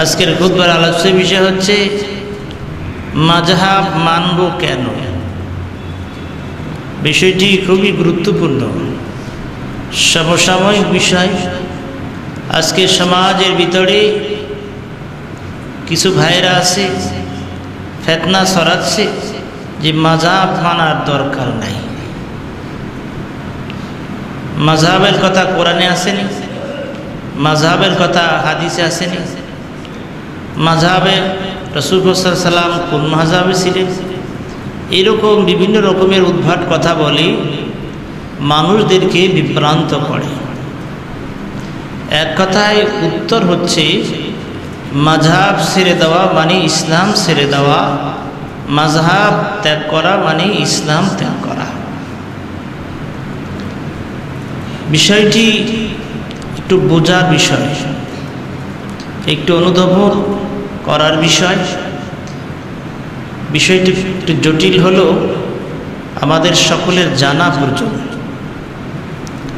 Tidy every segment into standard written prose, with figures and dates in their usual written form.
আজকের খুতবার আলোচ্য বিষয় হচ্ছে মাযহাব মানব কেন। বিষয়টি খুবই গুরুত্বপূর্ণ, সমসাময়িক বিষয়। আজকে সমাজের ভিতরে কিছু ভাইরা আছে ফিতনা ছড়াচ্ছে যে মাযহাব মানার দরকার নাই। মাযহাবের কথা কোরআনে আসেনি, মাযহাবের কথা হাদিসে আসেনি। মাযহাবে রাসূল সাল্লাল্লাহু আলাইহি ওয়াসাল্লাম কোন মাযহাবে ছিলেন, এরকম বিভিন্ন রকমের উদ্ভট কথা বলে মানুষদেরকে বিভ্রান্ত করে। এক কথায় উত্তর হচ্ছে মাযহাব ছেড়ে দেওয়া মানে ইসলাম ছেড়ে দেওয়া, মাযহাব ত্যাগ করা মানে ইসলাম ত্যাগ করা। বিষয়টি একটু বোঝার বিষয়, একটু অনুধাবন করার বিষয়। বিষয়টি একটু জটিল হলেও আমাদের সকলের জানা প্রয়োজন।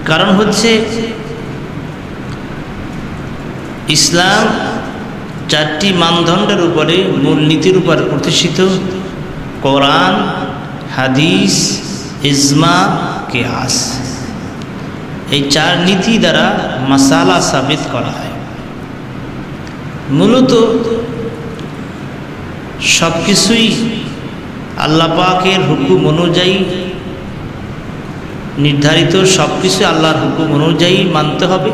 কারণ হচ্ছে ইসলাম চারটি মানদণ্ডের উপরে, মূলনীতির উপর প্রতিষ্ঠিত: কোরআন, হাদিস, ইজমা, কিয়াস। এই চার নীতি দ্বারা মাসালা সাবিত করা হয়। মূলত সব কিছুই আল্লাহ পাকের হুকুম অনুযায়ী নির্ধারিত, সব কিছু আল্লাহর হুকুম অনুযায়ী মানতে হবে।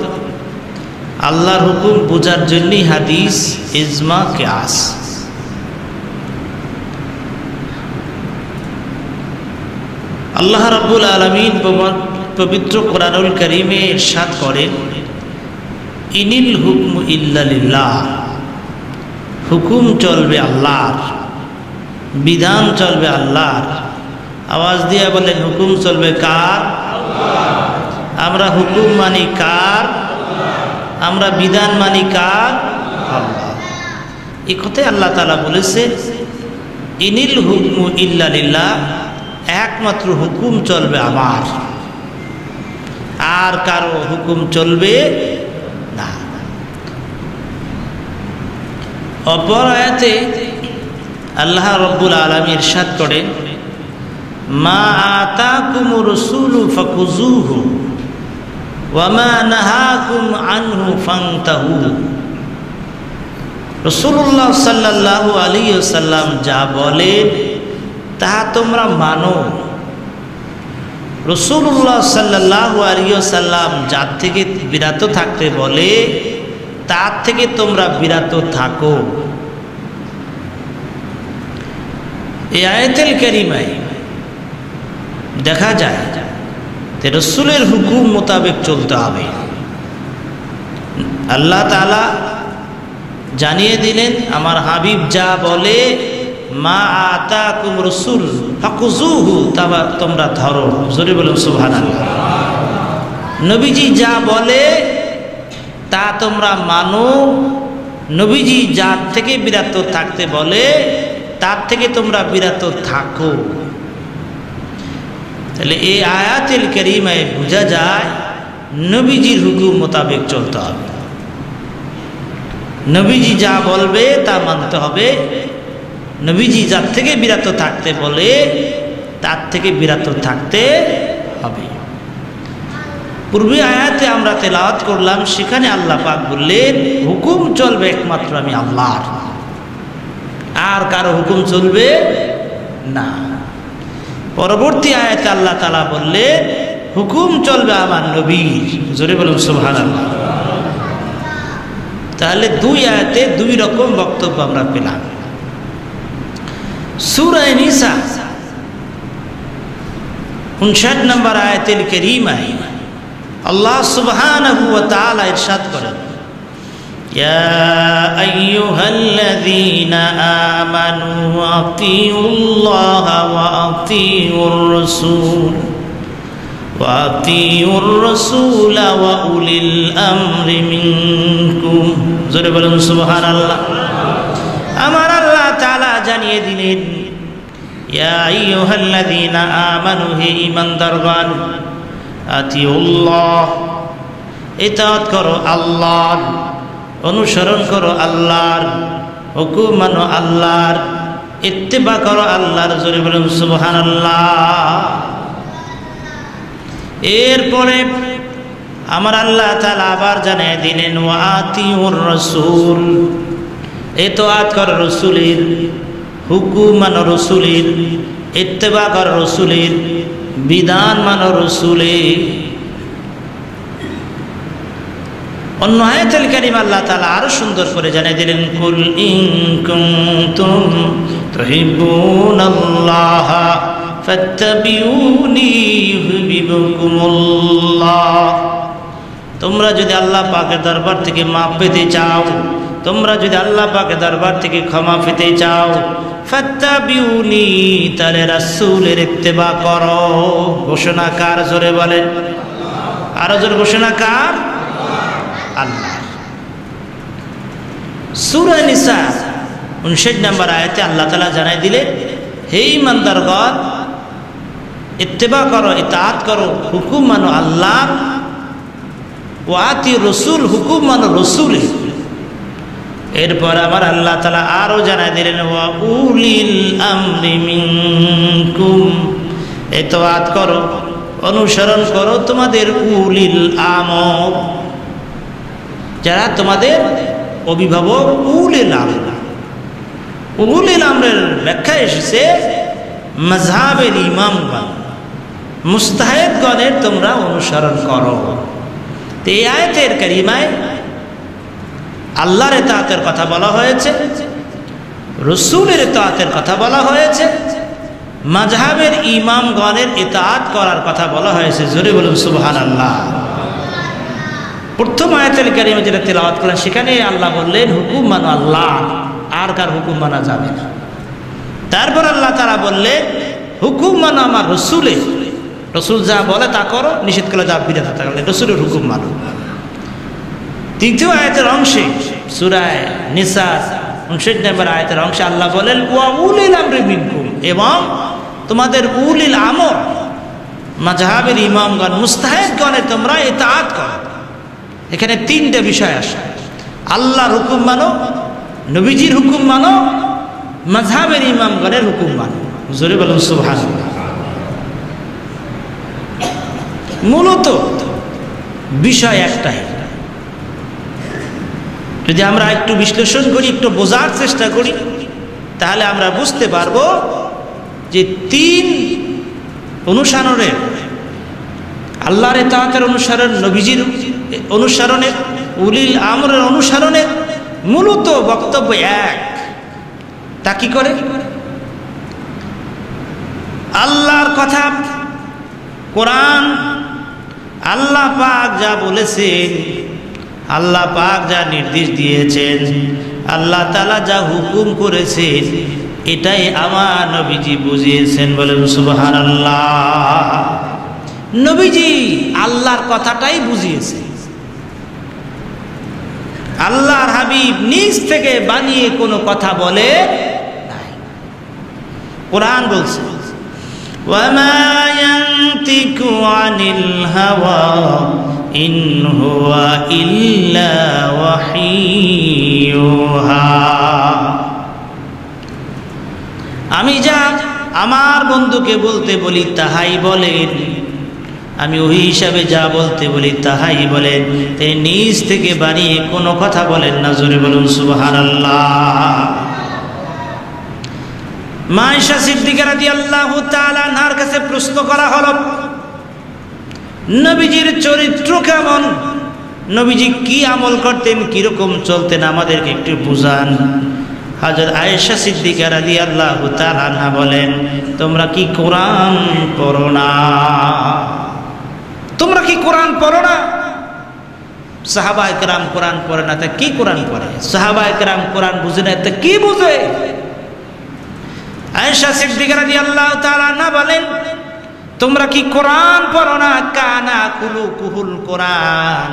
আল্লাহর হুকুম বোঝার জন্যই হাদিস, ইজমা, কিয়াস। আল্লাহ রাব্বুল আলামিন পবিত্র কোরআনুল কারীমে ইরশাদ করেন, ইনিল হুকমু ইল্লা লিল্লাহ, হুকুম চলবে আল্লাহর, বিধান চলবে আল্লাহর। আওয়াজ দিয়ে বলেন, হুকুম চলবে কার? আল্লাহর। আমরা হুকুম মানি কার? আমরা বিধান মানি কার? আল্লাহ। এই কথাই আল্লাহ তাআলা বলেছে, ইনিল হুকমু ইল্লা লিল্লাহ, একমাত্র হুকুম চলবে আমার, আর কারো হুকুম চলবে না। অপর আয়াতে আল্লাহ রাব্বুল আলামিন ইরশাদ করেন, মা আতাকুমুর রাসূলু ফাকুযুহু ওয়া মা নাহাকুম আনহু ফান্তাহু। রাসূলুল্লাহ সাল্লাল্লাহু আলাইহি ওয়াসাল্লাম যা বলেন তাহা তোমরা মানো। রাসূলুল্লাহ সাল্লাল্লাহু আলাইহি ওয়াসাল্লাম যার থেকে বিরত থাকতে বলে তার থেকে তোমরা বিরত থাকো। এই আয়াতুল কারীমায় দেখা যায় যে রাসূলের হুকুম মোতাবেক চলতে হবে। আল্লাহ তাআলা জানিয়ে দিলেন, আমার হাবিব যা বলে, মা আতাকুম রাসূল ফাকুযুহু, তোমরা ধরো। জোরে বলুন সুবহানাল্লাহ। নবীজি যা বলে তা তোমরা মানো। নবীজি যার থেকে বিরত থাকতে বলে তার থেকে তোমরা বিরত থাকো। তাহলে এই আয়াতুল কারীমায় বোঝা যায় নবীজির হুকুম মোতাবেক চলতে হবে। নবীজি যা বলবে তা মানতে হবে। নবীজি যার থেকে বিরত থাকতে বলে তার থেকে বিরত থাকতে হবে। পূর্বে আয়াতে আমরা তেলাওয়াত করলাম, সেখানে আল্লাহ পাক বললেন হুকুম চলবে একমাত্র আমি আল্লাহর, আর কারো হুকুম চলবে না। পরবর্তী আয়াতে আল্লাহ তাআলা বললেন হুকুম চলবে আমার নবীর। জোরে বলুন সুবহানাল্লাহ। তাহলে দুই আয়াতে দুই রকম বক্তব্য আমরা পেলাম। সূরা নিসা 59 নম্বর আয়াতুল কারীমায় আল্লাহ সুবহানাহু ওয়া তাআলা ইরশাদ করেন, ইয়া আইয়ুহাল্লাযীনা আমানু আতিউল্লাহা ওয়া আতিউর রাসূলা ওয়া উলিল আমরি মিনকুম। জোরে বলুন সুবহানাল্লাহ। আমার আল্লাহ তাআলা জানিয়ে দিলেন, ইয়া আইয়ুহাল্লাযীনা আমানু, হে ঈমানদারগণ, আতিউল্লাহ, ইতাআত করো আল্লাহর, অনুসরণ করো আল্লাহর হুকুম, মানো আল্লাহর, ইত্তেবা করো আল্লাহর। জোরে বলুন সুবহানাল্লাহ। এরপরে আমার আল্লাহ তাআলা আবার জানিয়ে দিলেন ওয়া আতিউর রাসূল, ইতাআত করো রাসূলের, হুকুম মানো রাসূলের, ইত্তেবা করো রাসূলের, বিধান মানো রাসূলের। অন্য আয়াতুল কারীমে আল্লাহ তাআলা আরো সুন্দর করে জানিয়ে দিলেন কুল ইন কুনতুম তুহিব্বুনাল্লাহ ফাত্তাবিউনি ইউহিব্বুকুমুল্লাহ। তোমরা যদি আল্লাহ পাকের দরবার থেকে মাপ পেতে চাও, তোমরা যদি আল্লাহ পাকের দরবার থেকে ক্ষমা পেতে চাও, ফাত্তাবিউনি, তাহলে রাসূলের ইত্তেবা করো। ঘোষণা কার? জোরে বলেন, আরো জোরে ঘোষণা কার? আল্লাহ। সূরা নিসা 59 নম্বর আয়াতে আল্লাহ তাআলা জানাই দিলেন, হে ঈমানদারগণ, ইত্তেবা করো, ইতাআত করো, হুকুম মানো আল্লাহ, ওয়া আতিউর রাসূল, হুকুম মানো রাসূলের। এরপর আমার আল্লাহ তাআলা আরো জানাই দিলেন ওয়া উলিল আমরি মিনকুম, ইতাআত করো, অনুসরণ করো তোমাদের উলিল আমর, যারা তোমাদের অভিভাবক, উলিল আমর। উলিল আমরের ব্যাখ্যা এসেছে মাযহাবের ইমামগণ, মুজতাহিদগণের তোমরা অনুসরণ করো। তো এই আয়াতের কারিমায় আল্লাহর ইতাআতের কথা বলা হয়েছে, রাসূলের ইতাআতের কথা বলা হয়েছে, মাযহাবের ইমামগণের ইতাআত করার কথা বলা হয়েছে। জোরে বলুন সুবহানাল্লাহ। প্রথম আয়াতুল কারীমে যেটা তেলাওয়াত করলাম সেখানে আল্লাহ বললেন হুকুম মানো আল্লাহ, আর কার হুকুম মানা যাবে না। তারপর আল্লাহ তাআলা বললেন হুকুম মানো আমার রাসূলের, রাসূল যা বলে তা করো, নিষেধ করলে যা বিরত থাকলে রাসূলের হুকুম মানো। তৃতীয় আয়াতের অংশে সূরা নিসা 59 নম্বর আয়াতের অংশে আল্লাহ বলেন ওয়া উলিল আমরি মিনকুম, এবং তোমাদের উলিল আমর মাযহাবের ইমামগণ, মুজতাহিদগণের তোমরা ইতাআত করো। এখানে তিনটা বিষয় আসে, আল্লাহর হুকুম মানো, নবীজির হুকুম মানো, মাযহাবের ইমামগণের হুকুম মানো। জোরে বলুন সুবহানাল্লাহ। মূলত বিষয় একটাই, যদি আমরা একটু বিশ্লেষণ করি, একটু বোঝার চেষ্টা করি, তাহলে আমরা বুঝতে পারবো যে তিন অনুসরণের, আল্লাহর ইতাআতের অনুসরণ, নবীজির অনুসরণের, উলিল আমরের অনুসরণের মূলত বক্তব্য এক। তা কি করে? আল্লাহর কথা, কোরআন, আল্লাহ পাক যা বলেছেন, আল্লাহ পাক যা নির্দেশ দিয়েছেন, আল্লাহ তাআলা যা হুকুম করেছেন, এটাই আমার নবীজি বুঝিয়েছেন। বলেন সুবহানাল্লাহ। নবীজি আল্লাহর কথাটাই বুঝিয়েছে। আল্লাহর হাবিব নিজ থেকে বানিয়ে কোনো কথা বলে নাই। কোরআন বলছে ওয়ামা ইয়ানতিকু আনিল হাওয়া ইন হুয়া ইল্লা ওয়াহিয়ুহা। আমি যা আমার বন্ধুকে বলতে বলি তাহাই বলেন, আমি ওই হিসাবে যা বলতে বলি তাহাই বলেন, তিনি নিজ থেকে বানিয়ে কোনো কথা বলেন না। জোরে বলুন সুবহানাল্লাহ। মা আয়েশা সিদ্দিকা রাদিয়াল্লাহু তাআলা আনহার কাছে প্রশ্ন করা হলো নবীজির চরিত্র কেমন, নবীজি কি আমল করতেন, কিরকম চলতেন, আমাদেরকে একটু বুঝান। হযরত আয়েশা সিদ্দিকা রাদিয়াল্লাহু তাআলা আনহা বলেন, তোমরা কি কোরআন পড়ো না? তোমরা কি কোরআন পড়ো না? সাহাবায়ে কেরাম কোরআন পড়ে না, তা কি কোরআন পড়ে? সাহাবায়ে কেরাম কোরআন বুঝে না, তা কি বুঝে? আয়েশা সিদ্দিকা রাদিয়াল্লাহু তাআলা আনহা বলেন, তোমরা কি কোরআন পড়ো না? কানা কুলুকুহুল কোরআন,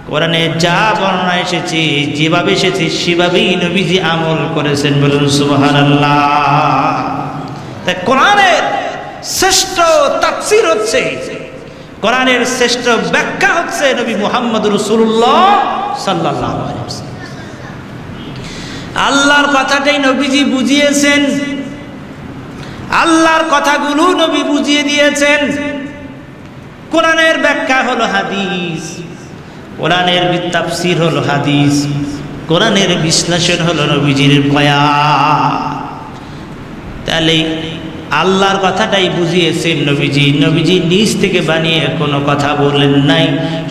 কোরআনে যা বর্ণনা এসেছে, যেভাবে এসেছে সেভাবেই নবীজি আমল করেছেন। বলুন সুবহানাল্লাহ। তাই কোরআনের শ্রেষ্ঠ তাফসীর হচ্ছে, কোরআনের শ্রেষ্ঠ ব্যাখ্যা হচ্ছে নবী মুহাম্মদ রাসূলুল্লাহ সাল্লাল্লাহু আলাইহি ওয়াসাল্লাম। আল্লাহর কথাটাই নবীজি বুঝিয়েছেন, আল্লাহর কথাগুলো নবী বুঝিয়ে দিয়েছেন। কোরআনের ব্যাখ্যা হলো হাদিস, কোরআনের তাফসীর হলো হাদিস, কোরআনের বিশ্লেষণ হলো নবীজির বয়ান। তাহলে আল্লাহর কথাটাই বুঝিয়েছেন নবীজি, নবীজি নিজ থেকে বানিয়ে কোনো কথা বললেন নাই।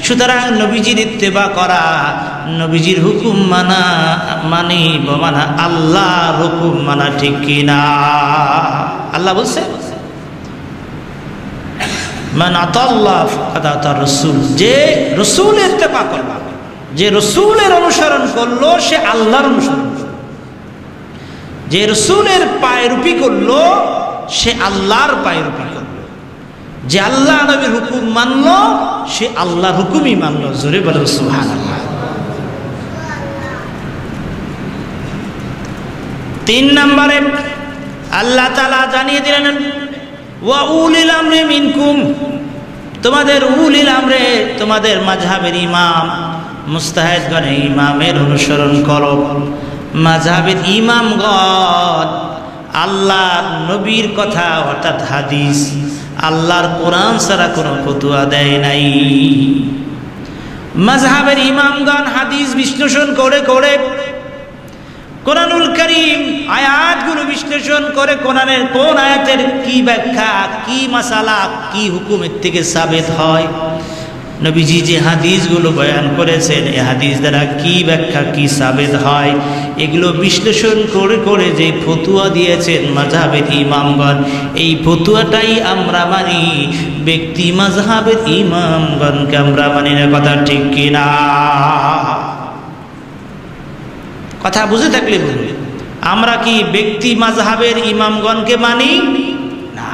সুতরাং নবীজির ইত্তেবা করা, নবীজির হুকুম মানা মানা আল্লাহর হুকুম মানা, ঠিক কিনা? আল্লাহ বলছে মান আতাল্লাহ ফাকাদ আতা রাসূল, যে রাসূলের ইত্তেবা করলো, যে রাসূলের অনুসরণ করলো সে আল্লাহর অনুসরণ করলো, যে রাসূলের পায়রূপী করলো সে আল্লাহর পায়রূপী করলো, যে আল্লাহ নবীর হুকুম মানলো সে আল্লাহর হুকুমই মানলো। জোরে বলো সুবহানাল্লাহ। 3 নম্বরে আল্লাহ তাআলা জানিয়ে দিলেন ওয়া উলিল আমরি মিনকুম, তোমাদের উলিল আমরে, তোমাদের মাযহাবের ইমাম মুজতাহিদগণ ইমামের অনুসরণ করো। মাযহাবের ইমামগণ আল্লাহর নবীর কথা অর্থাৎ হাদিস, আল্লাহর কোরআন ছাড়া কোনো ফতোয়া দেয় নাই। মাযহাবের ইমামগণ হাদিস বিশ্লেষণ করে করে, কোরআনুল কারীম আয়াতগুলো বিশ্লেষণ করে, কোরআনের কোন আয়াতের কি ব্যাখ্যা, কি মাসালা, কি হুকুমের থেকে সাবিত হয়, নবীজি যে হাদিসগুলো বয়ান করেছেন এই হাদিস দ্বারা কি ব্যাখ্যা, কি সাবিত হয়, এগুলো বিশ্লেষণ করে করে যে ফতুয়া দিয়েছেন মাযহাবের ইমামগণ, এই ফতুয়াটাই আমরা মানি। ব্যক্তি মাযহাবের ইমামগণকে আমরা মানি না, কথা ঠিক কিনা? কথা বুঝে থাকলে বলুন, আমরা কি ব্যক্তি মাযহাবের ইমামগণকে মানি না?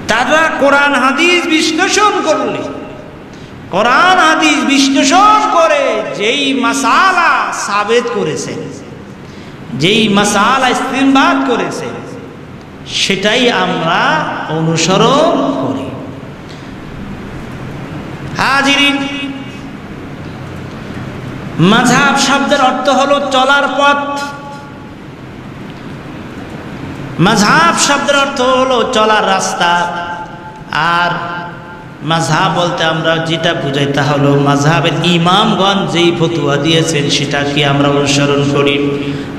তারা কোরআন হাদিস বিশ্লেষণ করলে, কোরআন হাদিস বিশ্লেষণ করে যেই মাসালা সাবিত করেছেন, যেই মাসালা ইস্তিনবাত করেছেন, সেটাই আমরা অনুসরণ করি। হাজিরিন, মাযহাব শব্দের অর্থ হলো চলার পথ। মাযহাব শব্দের অর্থ হলো চলার রাস্তা। আর মাযহাব বলতে আমরা যেটা বুঝাই তা হলো মাযহাবের ইমামগণ যেই ফতোয়া দিয়েছেন সেটা কি আমরা অনুসরণ করি।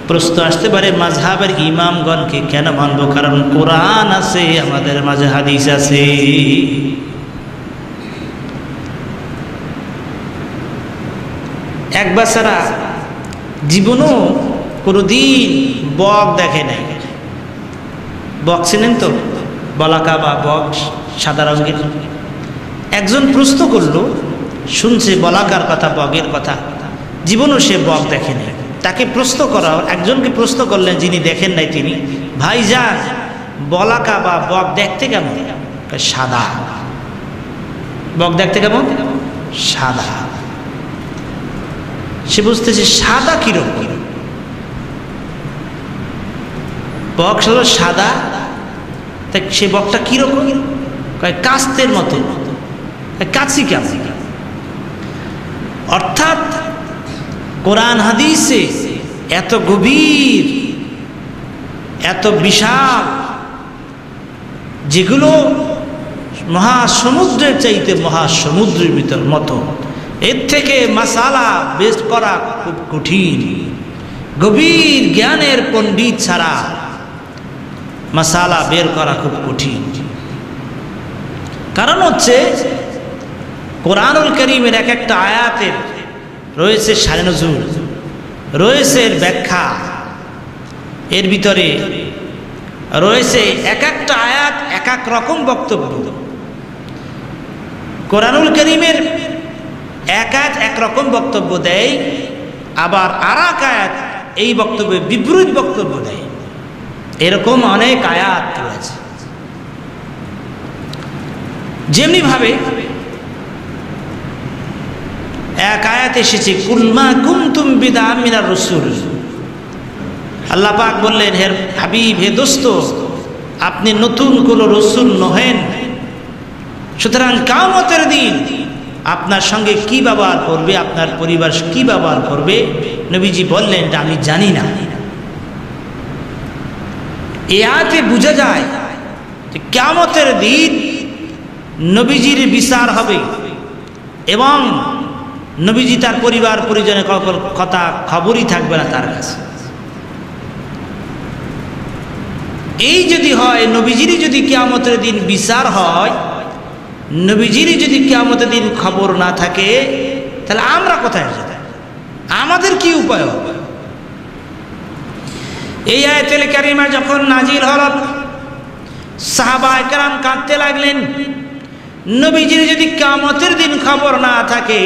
প্রশ্ন আসতে পারে মাযহাবের ইমামগণকে কেন মানব? কারণ কোরআন আছে, আমাদের মাঝে হাদিস আছে। এক বাচ্চারা জীবনও কোনোদিন বক দেখে নাই। বক চেনেন তো? বলাকা বা বক সাদা রঙের। একজন প্রশ্ন করলো, শুনছে বলাকার কথা, বগের কথা, জীবনও সে বক দেখে নাই। তাকে প্রশ্ন করা, একজনকে প্রশ্ন করলেন যিনি দেখেন নাই তিনি, ভাইজান বলাকা বা বক দেখতে কেমন? সাদা। বক দেখতে কেমন? সাদা। সে বুঝতেছে সাদা কিরকম? বক হলো সাদা, তাই সে বকটা কিরকম? কাস্তের মতো। কাছি কেমন? অর্থাৎ কোরআন হাদিসে এত গভীর, এত বিশাল, যেগুলো মহাসমুদ্রের চাইতে মহাসমুদ্রের ভিতর মতো, এর থেকে মাসালা বের করা খুব কঠিন। গভীর জ্ঞানের পণ্ডিত ছাড়া মাসালা বের করা খুব কঠিন। কারণ হচ্ছে কোরআনুল কারীমের এক একটা আয়াতের রয়েছে শানে নজুল, রয়েছে এর ব্যাখ্যা, এর ভিতরে রয়েছে এক একটা আয়াত এক এক রকম বক্তব্য। কোরআনুল কারীমের এক আয়াত একরকম বক্তব্য দেয়, আবার আর এক আয়াত এই বক্তব্যে বিপরীত বক্তব্য দেয়। এরকম অনেক আয়াত রয়েছে। যেমনি ভাবে এক আয়াত এসেছে কুল মা কুনতুম বিদআম মিনার রাসূল, আল্লাহ পাক বললেন, হে হাবিব, হে দোস্ত, আপনি নতুন কোন রসুল নহেন। সুতরাং কিয়ামতের দিন আপনার সঙ্গে কি ব্যবহার করবে, আপনার পরিবার কি ব্যবহার করবে, নবীজি বললেন যে আমি জানি না। এই আয়াতে বোঝা যায় যে কিয়ামতের দিন নবীজির বিচার হবে এবং নবীজি তার পরিবার পরিজনের কথা খবরই থাকবে না তার কাছে। এই যদি হয়, নবীজিরই যদি কিয়ামতের দিন বিচার হয়, নবীজিরই যদি কিয়ামতের দিন খবর না থাকে, তাহলে আমরা কোথায় যাব? আমাদের কি উপায় হবে? এই আয়াতুল কারিমা যখন নাজিল হল, সাহাবায়ে কেরাম কাঁদতে লাগলেন। নবীজির যদি কিয়ামতের দিন খবর না থাকে,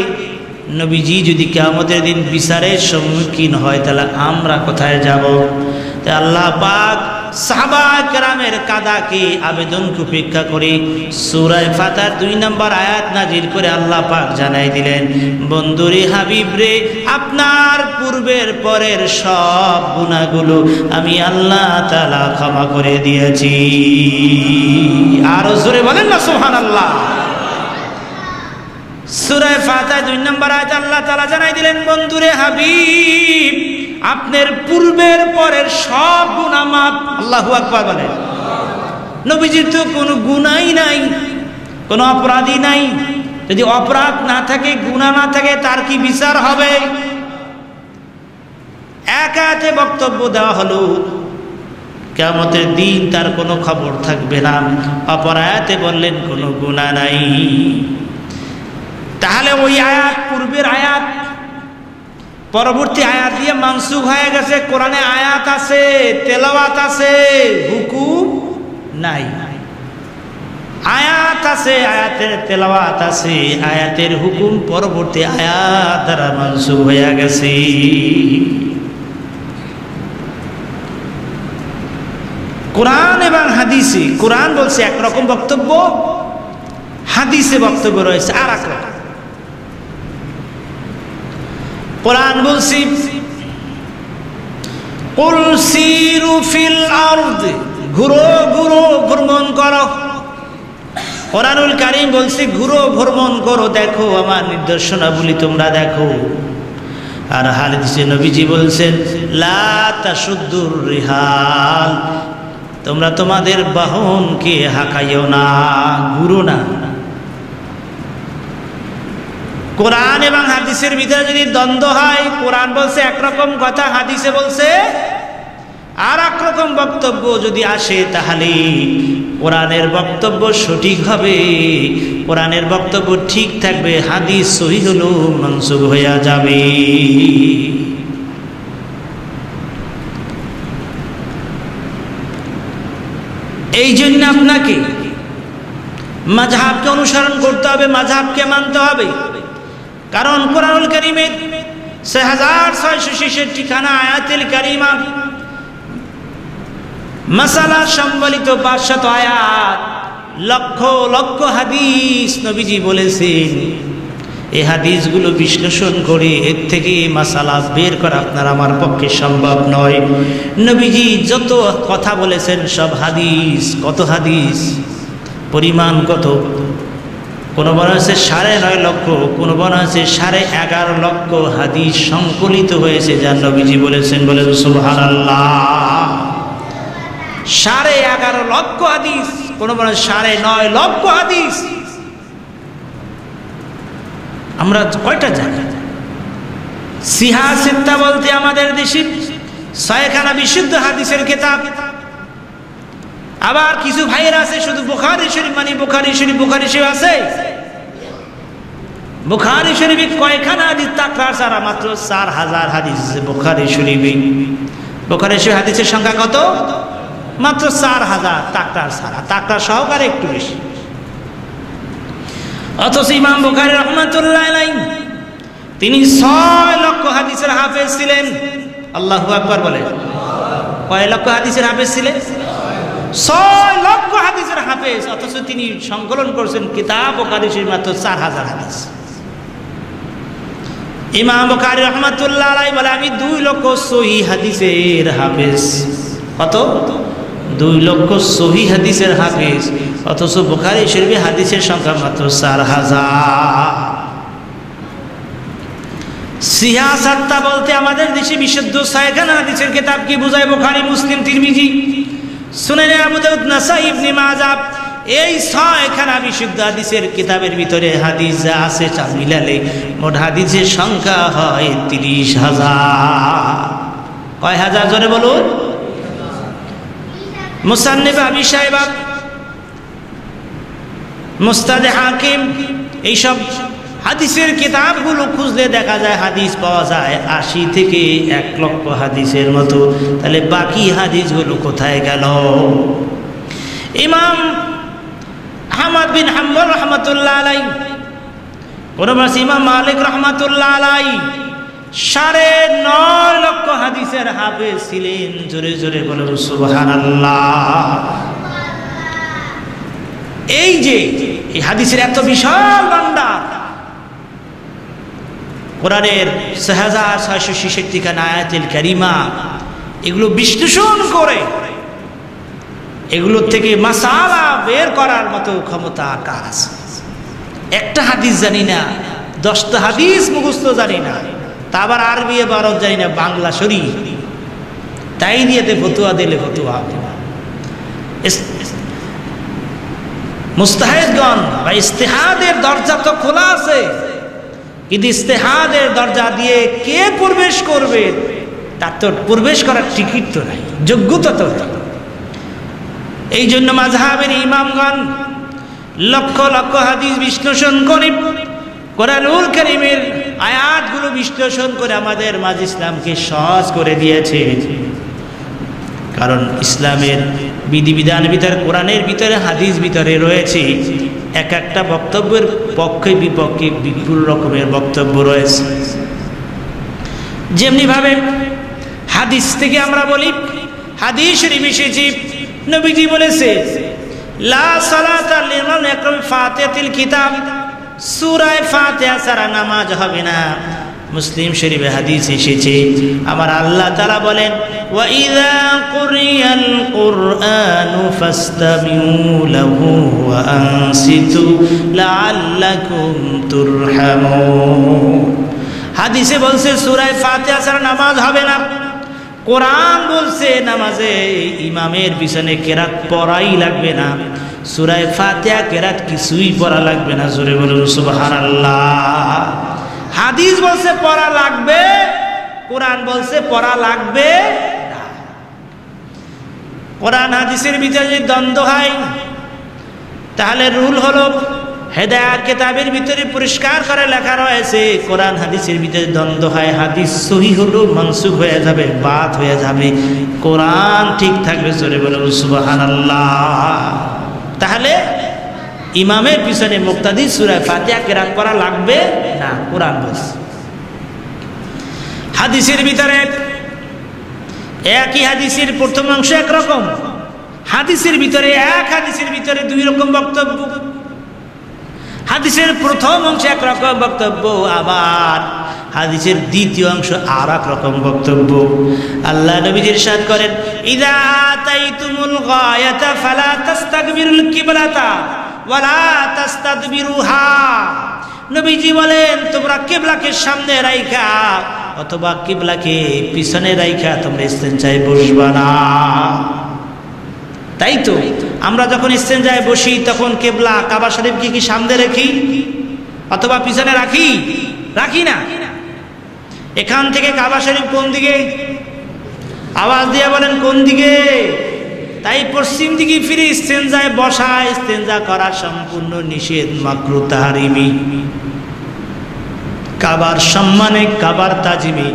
নবীজি যদি কিয়ামতের দিন বিচারের সম্মুখীন হয়, তাহলে আমরা কোথায় যাব? তাই আল্লাহ পাক সাহাবায়ে কেরামের কাদাকে আবেদনকে উপেক্ষা করে সূরা ফাতিহার 2 নম্বর আয়াত নাজিল করে আল্লাহ পাক জানাই দিলেন, বন্ধুরে হাবিব রে, আপনার পূর্বের পরের সব গুনাহগুলো আমি আল্লাহ তাআলা ক্ষমা করে দিয়েছি। আর জোরে বলেন না সুবহানাল্লাহ। সূরা ফাতিহার 2 নম্বর আয়াতে আল্লাহ তাআলা জানাই দিলেন, বন্ধুরে হাবিব, আপনার পূর্বের পরের সব গুনাহ মাফ। আল্লাহু আকবার বলেন। নবীজির তো কোনো গুনাহই নাই, কোনো অপরাধী নাই। যদি অপরাধ না থাকে, গুনাহ না থাকে, তার কি বিচার হবে? এক আয়াতে বক্তব্য দেওয়া হলো কিয়ামতের দিন তার কোনো খবর থাকবে না। অপর আয়াতে বললেন কোনো গুনাহ নাই। তাহলে ওই আয়াত পূর্বের আয়াত পরবর্তী আয়াত দিয়ে মানসুখ হয়ে গেছে। কোরআনে আয়াত আছে, তেলাওয়াত আছে, হুকুম নাই। আয়াত আছে, আয়াতের তেলাওয়াত আছে, আয়াতের হুকুম পরবর্তী আয়াত দ্বারা মানসুখ হয়ে গেছে। কোরআন এবং হাদিসে, কোরআন বলছে একরকম বক্তব্য, হাদিসে বক্তব্য রয়েছে আর এক রকম। কোরআন বলছি কুল সিরু ফিল আরদ, ঘুরো ঘুরো ভ্রমণ করো। কোরআনুল কারীম বলছে ঘুরো ভ্রমণ করো, দেখো আমার নিদর্শনাবলী তোমরা দেখো। আর হাদিসে নবীজি বলছেন লা তাশুদ্দুর রিহাল, তোমরা তোমাদের বাহনকে হাঁকাইও না, ঘুরো না। কোরআন এবং হাদিসের ভিতরে যদি দ্বন্দ্ব হয়, কোরআন বলছে একরকম কথা, হাদিসে বলছে আর একরকম বক্তব্য যদি আসে, তাহলে কোরআনের বক্তব্য সঠিক হবে, কোরআনের বক্তব্য ঠিক থাকবে, হাদিস সহিহ হলো মানসুখ হয়ে যাবে। এই জন্য আপনাকে মাযহাবকে অনুসরণ করতে হবে, মাযহাবকে মানতে হবে। কারণ কোরআনুল কারীমের 6666 খানা আয়াতুল কারীমা, মাসালা সম্বলিত 500 আয়াত, লক্ষ লক্ষ হাদিস নবীজি বলেছেন। এই হাদিসগুলো বিশ্লেষণ করে এর থেকে মাসালা বের করা আপনার আমার পক্ষে সম্ভব নয়। নবীজি যত কথা বলেছেন সব হাদিস। কত হাদিস, পরিমাণ কত? কোনো বলা হয়েছে 9.5 লক্ষ, কোনো বলা হয়েছে 11.5 লক্ষ হাদিস সংকলিত হয়েছে যা নবীজি বলেছেন। বলেন সুবহানাল্লাহ। 11.5 লক্ষ হাদিস, কোনো বলা 9.5 লক্ষ হাদিস। আমরা কয়টা জানি? সিহা সিত্তা বলতে আমাদের দেশে 6খানা বিশুদ্ধ হাদিসের কিতাব। আবার কিছু ভাইয়েরা আছে শুধু বুখারী শরীফ, মানে বুখারী শরীফ বুখারী শরীফ আছে। বুখারী শরীফে কয়খানা হাদিস? তাকরার ছাড়া মাত্র 4000 হাদিস আছে বুখারী শরীফে। বুখারী শরীফ হাদিসের সংখ্যা কত? মাত্র 4000, তাকরার ছাড়া, তাকরার সহকারে একটু বেশি। অথচ ইমাম বুখারী রাহমাতুল্লাহ আলাইহি তিনি 6 লক্ষ হাদিসের হাফেজ ছিলেন। আল্লাহু আকবার বলেন। কয় লক্ষ হাদিসের হাফেজ ছিলেন? 6 লক্ষ হাদিসের হাফেজ। অথচ তিনি সংকলন করেছেন কিতাব বুখারী শরীফ মাত্র 4000 হাদিস। ইমাম বুখারী রাহমাতুল্লাহ আলাইহি বলে আমি 2 লক্ষ সহিহ হাদিসের হাফেজ। কত? 2 লক্ষ সহিহ হাদিসের হাফেজ। অথচ বুখারী শরীফে হাদিসের সংখ্যা মাত্র 4000। সিয়াসাতটা বলতে আমাদের দেশে বিশুদ্ধ ছয়খানা হাদিসের কিতাব কি বুঝায়? বুখারী, মুসলিম, তিরমিজি, সুনানে আবু দাউদ, নাসাই, ইবনে মাজাহ। এই ছয়খানা বিশুদ্ধ হাদিসের কিতাবের ভিতরে হাদিস যা আছে তা মিলালে মোট হাদিসের সংখ্যা হয় 30,000। কয় হাজার? জোরে বলুন। মুসান্নিফ আবি শাইবা, মুস্তাদ হাকিম, এইসব হাদিসের কিতাবগুলো খুঁজলে দেখা যায় হাদিস পাওয়া যায় 80 থেকে 1 লক্ষ হাদিসের মতো। তাহলে বাকি হাদিসগুলো কোথায় গেল? ইমাম আহমদ বিন হাম্বল রহমাতুল্লাহ আলাইহি, ইমাম মালিক রহমাতুল্লাহ আলাইহি 9.5 লক্ষ হাদিসের হাফেজ ছিলেন। জোরে জোরে বলুন সুবহানাল্লাহ। এই যে এই হাদিসের এত বিশাল ভান্ডার, কোরআনের 6666 খানা আয়াতুল কারিমা, এগুলো বিশ্লেষণ করে এগুলোর থেকে মাসালা বের করার মতো ক্ষমতা কার আছে? একটা হাদিস জানি না, 10টা হাদিস মুখস্থ জানি না, তা আবার আরবি ইবারত জানি না, বাংলা শরীফ, তাই নিয়েতে ফতুয়া দিলে ফতুয়া হবে না। মুস্তাহিদগণ বা ইস্তেহাদের দরজা তো খোলা আছে, কিন্তু ইস্তেহাদের দরজা দিয়ে কে প্রবেশ করবে তার তো প্রবেশ করার টিকিট তো নাই, যোগ্যতা তো নাই। এই জন্য মাযহাবের ইমামগণ লক্ষ লক্ষ হাদিস বিশ্লেষণ করে কোরআনুল কারীমের আয়াতগুলো বিশ্লেষণ করে আমাদের মাঝে ইসলামকে সহজ করে দিয়েছে। কারণ ইসলামের বিধিবিধান ভিতরে, কোরআনের ভিতরে, হাদিস ভিতরে রয়েছে এক একটা বক্তব্যের পক্ষে বিপক্ষে বিপুল রকমের বক্তব্য রয়েছে। যেমনি ভাবে হাদিস থেকে আমরা বলি, হাদিস শরীফ এসেছে, নবীজি বলেছে লা সালাতা লিমান ইয়াকরা ফাতিহাতুল কিতাব, সূরা ফাতিহা ছাড়া নামাজ হবে না। মুসলিম শরীফে হাদিস এসেছে, আমার আল্লাহ তাআলা বলেন ওয়া ইযা কুরিয়াল কুরআনু ফাসতামিউ লাহু ওয়া আনসিতু লাআল্লাকুম তুরহামুন। হাদিসে বলছে সূরা ফাতিহা ছাড়া নামাজ হবে না। কোরআন বলছে নামাজে ইমামের পিছনে কেরাত পড়াই লাগবে না, সূরা ফাতিহা কেরাত কিছুই পড়া লাগবে না। জোরে বলুন সুবহানাল্লাহ। হাদিস বলছে পড়া লাগবে, কোরআন বলছে পড়া লাগবে না। কোরআন হাদিসের ভিতরে যদি দ্বন্দ্ব হয় তাহলে রুল হলো, হেদায়েত কিতাবের ভিতরে পরিষ্কার করে লেখা রয়েছে কোরআন হাদিসের ভিতরে দ্বন্দ্ব হয়, হাদিস সহিহ হলো মানসুখ হয়ে যাবে, বাদ হয়ে যাবে, কোরআন ঠিক থাকবে। জোরে বলুন সুবহানাল্লাহ। তাহলে ইমামের পিছনে মুক্তাদি সূরা ফাতিহা কেরাত করা লাগবে না, কোরআন বলছে। হাদিসের ভিতরে একই হাদিসের প্রথম অংশ একরকম, হাদিসের ভিতরে এক হাদিসের ভিতরে 2 রকম বক্তব্য। হাদিসের প্রথম অংশ একরকম বক্তব্য, আবার হাদিসের দ্বিতীয় অংশ আর এক রকম বক্তব্য। আল্লাহ নবী ইরশাদ করেন ইযা আতাইতুমুল গায়াতা ফালা তাস্তাকবিরুল কিবলাতা ওয়ালা তাস্তাদবিরুহা। নবীজি বলেন তোমরা কিবলাকে সামনে রাইখা অথবা কিবলাকে পিছনে রাইখা তোমরা ইস্তেঞ্জায় বসবা না। তাই তো আমরা যখন ইস্তেঞ্জায় বসি তখন কিবলা কাবা শরীফকে কি সামনে রাখি অথবা পিছনে রাখি? রাখি না। এখান থেকে কাবা শরীফ কোন দিকে? আওয়াজ দিয়ে বলেন কোন দিকে? তাই পশ্চিম দিকে ফিরে ইস্তেঞ্জায় বসা, ইস্তেঞ্জা করা সম্পূর্ণ নিষেধ, মাকরুহ তাহরিমি। কাবার সম্মানে, কাবার তাজিমে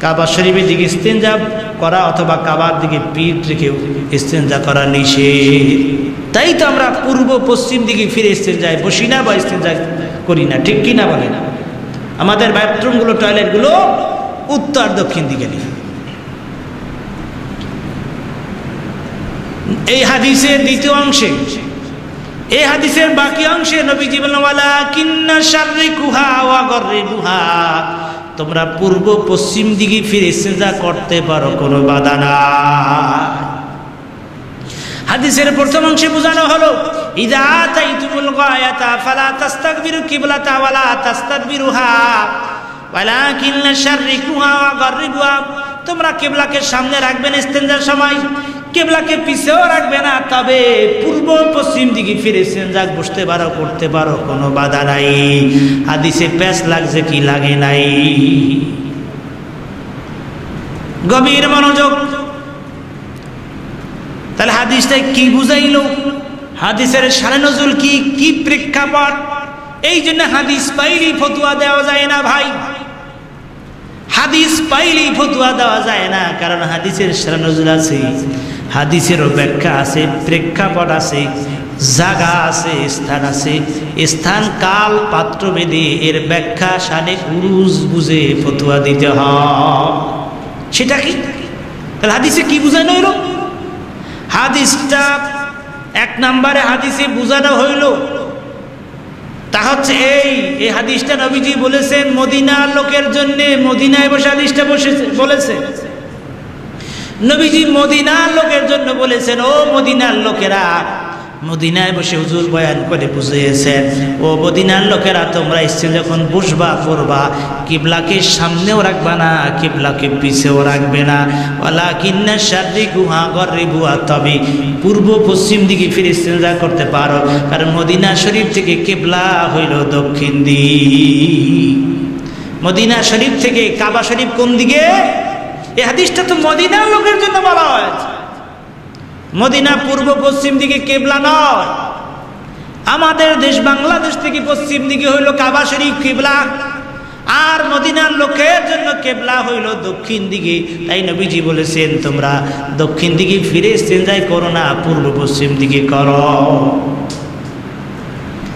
কাবা শরীফের দিকে ইস্তেঞ্জা করা অথবা কাবার দিকে পিঠ রেখে ইস্তেঞ্জা করা নিষেধ। তাই তো আমরা পূর্ব পশ্চিম দিকে ফিরে ইস্তেঞ্জায় বসি না বা ইস্তেঞ্জা করি না, ঠিক কিনা বলেন? আমাদের বাথরুমগুলো, টয়লেটগুলো উত্তর দক্ষিণ দিকে নেই। এই হাদিসের দ্বিতীয় অংশে, এই হাদিসের বাকি অংশে নবীজি বলেন ওয়ালাকিন্না শাররিকুহা ওয়া গররিবুহা, তোমরা পূর্ব পশ্চিম দিকে ফিরে ইস্তেঞ্জা করতে পারো, কোনো বাধা নাই। হাদিসের প্রথম অংশে বোঝানো হলো ইযা আতাইতুমুল গায়াতা ফালা তাস্তাকবিরু কিবলাতা ওয়ালা তাস্তাদবিরুহা। ওয়ালাকিন্না শাররিকুহা ওয়া গাররিবুহা, তোমরা কিবলাকে সামনে রাখবেন ইস্তেনজার সময়, কিবলাকে পিছেও রাখবে না, তবে পূর্ব পশ্চিম দিকে ফিরে ইস্তেনজা বসতে পারো, করতে পারো, কোনো বাধা নাই। হাদিসে প্যাঁচ লাগছে কি লাগে নাই? গভীর মনোযোগ। তাহলে হাদিসটা কি বুঝাইলো? হাদিসের শানে নজুল কি, কি প্রেক্ষাপট? এই জন্য হাদিস পাইলেই ফতোয়া দেওয়া যায় না ভাই, হাদিস পাইলেই ফতোয়া দেওয়া যায় না। কারণ হাদিসের শানে নজুল আছে, হাদিসেরও ব্যাখ্যা আছে, প্রেক্ষাপট আছে, জায়গা আছে, স্থান আছে। স্থান কাল পাত্র ভেদে এর ব্যাখ্যা শানে উরুজ বুঝে ফতোয়া দিতে হয়। সেটা কি? তাহলে হাদিসে কি বুঝানো হইল? হাদিসটা এক নম্বরে হাদিসে বুঝানো হইল তা হচ্ছে এই হাদিসটা নবীজি বলেছেন মদিনার লোকের জন্য, মদিনায় বসে হাদিসটা বলেছে নবীজি মদিনার লোকের জন্য বলেছেন। ও মদিনার লোকেরা, মদিনায় বসে হুজুর বয়ান করে বুঝিয়েছেন, ও মদিনার লোকেরা, তোমরা এসে যখন বসবা করবা, কিবলাকে সামনেও রাখবা না, কিবলাকে পিছেও রাখবে না। ওয়ালাকিন্না শাররিকুহা গাররিবুহা, তবে পূর্ব পশ্চিম দিকে ফিরে ইস্তেনজা করতে পারো, কারণ মদিনা শরীফ থেকে কিবলা হইল দক্ষিণ দিক। মদিনা শরীফ থেকে কাবা শরীফ কোন দিকে? এই হাদিসটা তো মদিনার লোকের জন্য বলা হয়েছে। মদিনা পূর্ব পশ্চিম দিকে কিবলা নয়। আমাদের দেশ বাংলাদেশ থেকে পশ্চিম দিকে হইল কাবা শরীফ কিবলা, আর মদিনার লোকের জন্য কিবলা হইল দক্ষিণ দিকে। তাই নবীজি বলেছেন তোমরা দক্ষিণ দিকে ফিরে ইস্তেনজা করো না, পূর্ব পশ্চিম দিকে করো।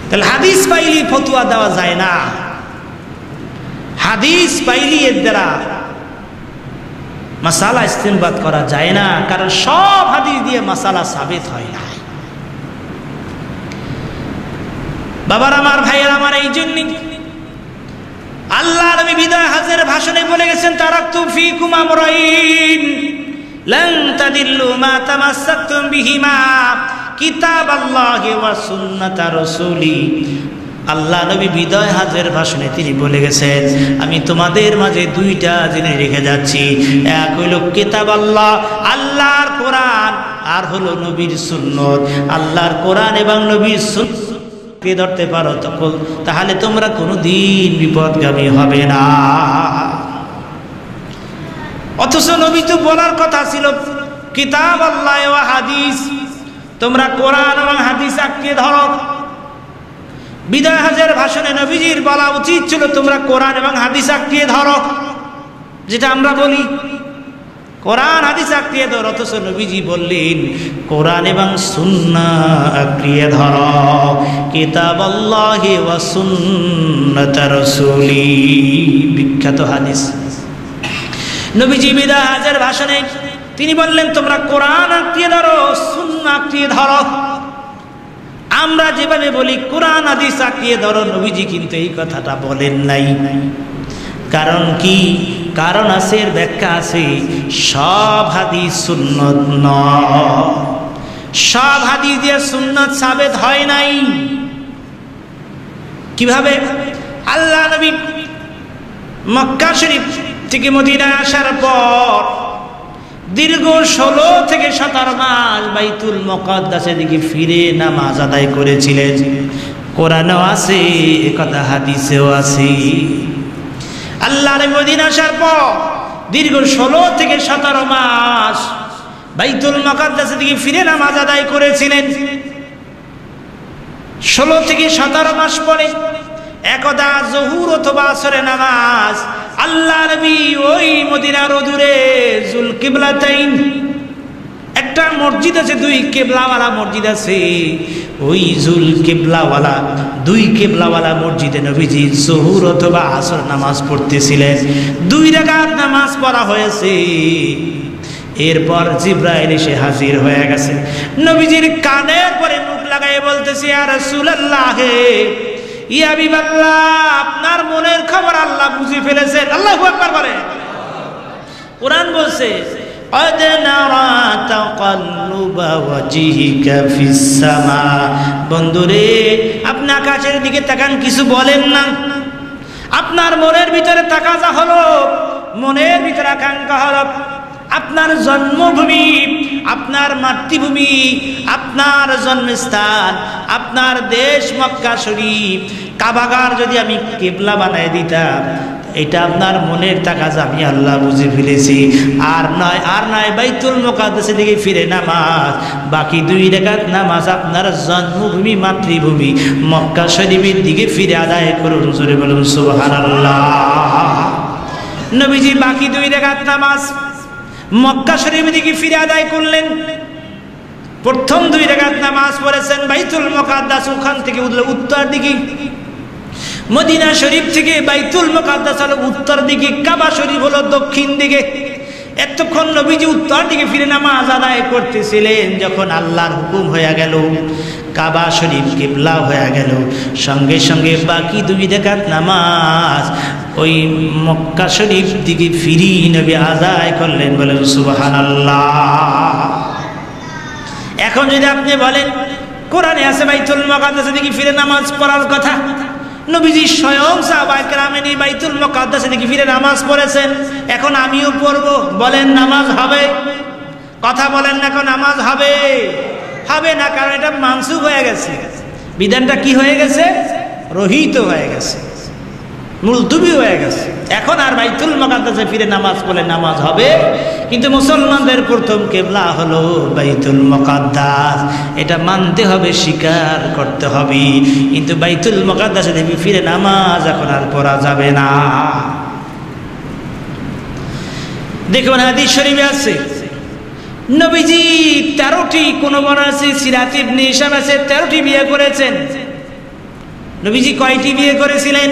তাহলে হাদিস পাইলি ফতোয়া দেওয়া যায় না, হাদিস পাইলি এর দ্বারা মাসালা ইস্তেনবাত করা যায় না, কারণ সব হাদিস দিয়ে মাসালা সাবিত হয় না। বাবার আমার, ভাইয়ের আমার, এই জন্য আল্লাহ নবী বিদায় হজের ভাষণে বলে গেছেন, তারাকতু ফীকুম আমরাইন লান তাদিল্লু মা তামাসসাকতুম বিহিমা কিতাবাল্লাহি ওয়া সুন্নাতা রাসূলি। আল্লাহ নবী বিদায় হজের ভাষণে তিনি বলে গেছেন, আমি তোমাদের মাঝে দুইটা জিনিস রেখে যাচ্ছি, এক হইল কিতাব আল্লাহ, আল্লাহর কোরআন, আর হলো নবীর সুন্নত। আল্লাহর কোরআন এবং নবীর সুন্নত ধরতে পারো তখন, তাহলে তোমরা কোনোদিন বিপদগামী হবে না। অথচ নবী তো বলার কথা ছিল কিতাব আল্লাহ ওয়া হাদিস, তোমরা কোরআন এবং হাদিস আঁকড়িয়ে ধরো। বিদায় হজের ভাষণে নবীজির বলা উচিত ছিল তোমরা কোরআন এবং হাদিস আঁকড়িয়ে ধরো, যেটা আমরা বলি কোরআন হাদিস আঁকড়িয়ে ধরো। অথচ নবীজি বললেন কোরআন এবং সুন্নাহ আঁকড়িয়ে ধরো, কিতাবাল্লাহি ওয়া সুন্নাত রাসূলি, বিখ্যাত হাদিস। নবীজি বিদায় হজের ভাষণে তিনি বললেন তোমরা কোরআন আঁকড়িয়ে ধরো, সুন্নাহ আঁকড়িয়ে ধরো। আমরা যেভাবে বলি কোরআন হাদিস আঁকড়িয়ে ধরো, নবীজি কিন্তু এই কথাটা বলেন নাই। কারণ কি? কারণ আছে, এর ব্যাখ্যা আছে। সব হাদিস সুন্নত নয়, সব হাদিস দিয়ে সুন্নত সাবেত হয় নাই। কিভাবে? আল্লাহ নবী মক্কা শরীফ থেকে মদিনায় আসার পর দীর্ঘ 16 থেকে 17 মাস বাইতুল মুকাদ্দাসের দিকে ফিরে নামাজ আদায় করেছিলেন। কোরআনেও আছে, একথা হাদিসেও আছে। আল্লাহ নবী মদিনা আসার পর দীর্ঘ 16 থেকে 17 মাস বাইতুল মুকাদ্দাসের দিকে ফিরে নামাজ আদায় করেছিলেন। 16 থেকে 17 মাস পরে একদা জোহর অথবা আসরের নামাজ আল্লাহ নবী ওই মদিনার অদূরে জুল কিবলাতাইন, একটা মসজিদ আছে, 2 কিবলাওয়ালা মসজিদ আছে, ওই জুল কিবলাওয়ালা 2 কিবলাওয়ালা মসজিদে নবীজি জোহর অথবা আসর নামাজ পড়তেছিলেন। 2 রাকাত নামাজ পড়া হয়েছে। এরপর জিবরাইল এসে হাজির হয়ে গেছে। নবীজির কানের পরে মুখ লাগায় বলতেছে, ইয়া রাসূলুল্লাহ, ইয়া হাবিবাল্লাহ, আপনার মনের খবর আল্লাহ বুঝে ফেলেছেন। আল্লাহু আকবার বলে। কোরআন বলছে, قد نرى تقلب وجهك في السماء, বন্ধুরে আপনি আকাশের দিকে তাকান, কিছু বলেন না। আপনার মনের ভিতরে তাকাজা হলো, মনের ভিতরে আকাঙ্ক্ষা হলো আপনার জন্মভূমি, আপনার মাতৃভূমি, আপনার জন্মস্থান, আপনার দেশ মক্কা শরীফ, কাবাগার যদি আমি কিবলা বানায় দিতাম, এটা আপনার মনের তাকাজা আমি আল্লাহ বুঝে ফেলেছি। আর নয় বাইতুল মুকাদ্দাসের দিকে ফিরে নামাজ, বাকি 2 রাকাত নামাজ আপনার জন্মভূমি মাতৃভূমি মক্কা শরীফের দিকে ফিরে আদায় করুন। জোরে বলুন সুবহানাল্লাহ। নবীজি বাকি 2 রাকাত নামাজ মক্কা শরীফের দিকে ফিরে আদায় করলেন। প্রথম 2 রাকাত নামাজ পড়েছেন বাইতুল মুকাদ্দাস, ওখান থেকে উত্তর দিকে, মদিনা শরীফ থেকে বাইতুল মুকাদ্দাস হলো উত্তর দিকে, কাবা শরীফ হলো দক্ষিণ দিকে। এতক্ষণ নবীজি উত্তর দিকে ফিরে নামাজ আদায় করতেছিলেন, যখন আল্লাহর হুকুম হয়ে গেল, কাবা শরীফ কিবলা হয়ে গেল, সঙ্গে সঙ্গে বাকি 2 রাকাত নামাজ ওই মক্কা শরীফ দিকে ফিরি নবী আদায় করলেন। বলেন সুবহানাল্লাহ। এখন যদি আপনি বলেন কোরআনে আছে বাইতুল মুকাদ্দাসের দিকে ফিরে নামাজ পড়ার কথা, নবীজি স্বয়ং সাহাবায়ে কেরামে নিয়ে বাইতুল মুকাদ্দাসের দিকে ফিরে নামাজ পড়েছেন, এখন আমিও পড়ব, বলেন নামাজ হবে? কথা বলেন না, এখন নামাজ হবে? হবে না, কারণ এটা মানসুখ হয়ে গেছে, বিধানটা কি হয়ে গেছে? রহিত হয়ে গেছে, মুলতবি হয়ে গেছে। এখন আর বাইতুল মুকাদ্দাসে ফিরে নামাজ পড়লে নামাজ হবে, কিন্তু মুসলমানদের প্রথম কিবলা হলো বাইতুল মুকাদ্দাস, এটা মানতে হবে, স্বীকার করতে হবে। কিন্তু বাইতুল মুকাদ্দাসে ফিরে নামাজ এখন আর পড়া যাবে না। দেখুন হাদিস শরীফে আছে নবীজি 13টি, কোন বর্ণনা আছে সিরাত ইবনে হিশাম আছে 13টি বিয়ে করেছেন। নবীজি কয়টি বিয়ে করেছিলেন?